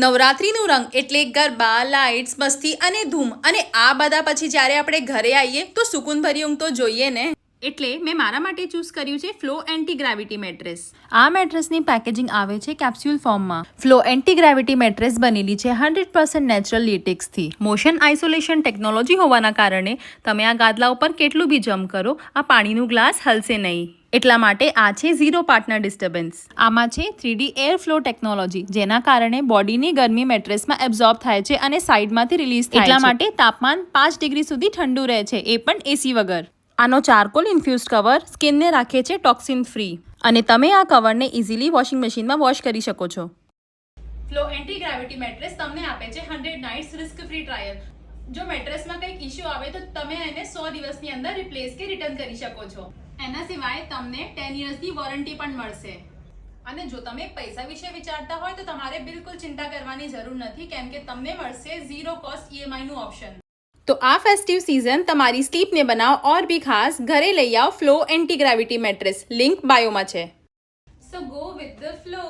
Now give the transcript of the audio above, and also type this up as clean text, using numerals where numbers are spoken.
નવરાત્રીનું રંગ એટલે ગરબા, લાઇટ્સ, મસ્તી અને ધૂમ. અને આ બધા પછી જ્યારે આપણે ઘરે આવીએ તો સુકૂનભરી ઊંઘ તો જોઈએ ને. એટલે મેં મારા માટે ચૂઝ કર્યું છે ફ્લો એન્ટી ગ્રેવિટી મેટ્રેસ. આ મેટ્રેસની પેકેજિંગ આવે છે કેપ્સ્યુલ ફોર્મમાં. ફ્લો એન્ટી ગ્રેવિટી મેટ્રેસ બનેલી છે 100% નેચરલ લેટેક્સથી. મોશન આઇસોલેશન ટેકનોલોજી હોવાના કારણે તમે આ ગાદલા ઉપર કેટલું બી જમ્પ કરો, આ પાણીનું ગ્લાસ હલશે નહીં. એટલા માટે આ છે ઝીરો પાર્ટનર ડિસ્ટર્બન્સ. આમાં છે 3D એર ફ્લો ટેકનોલોજી, જેના કારણે બોડીની ગરમી મેટ્રેસમાં એબ્ઝોર્બ થાય છે અને સાઈડમાંથી રિલીઝ થાય છે. એટલા માટે તાપમાન 5 ડિગ્રી સુધી ઠંડુ રહે છે, એ પણ એસી વગર. આનો ચારકોલ ઇન્ફ્યુઝડ કવર સ્કિનને રાખે છે ટોક્સિન ફ્રી અને તમે આ કવરને ઇઝીલી વોશિંગ મશીનમાં વોશ કરી શકો છો. ફ્લો એન્ટી ગ્રેવિટી મેટ્રેસ તમને આપે છે 100 નાઇટ્સ રિસ્ક ફ્રી ટ્રાયલ. જો મેટ્રેસમાં કંઈક ઇશ્યુ આવે તો તમે એને 100 દિવસની અંદર રિપ્લેસ કે રિટર્ન કરી શકો છો. એના સિવાય તમને 10 યર્સની વોરંટી પણ મળશે. અને જો તમે પૈસા વિશે વિચારતા હોય તો તમારે બિલકુલ ચિંતા કરવાની જરૂર નથી, કેમ કે તમને મળશે ઝીરો કોસ્ટ EMI નું ઓપ્શન. તો આ ફેસ્ટિવ सीजन તમારી સ્લીપને બનાવો ઓર ભી ખાસ. ઘરે લઈ આવો Flo anti gravity mattress. Link બાયોમાં છે. So go with the flow.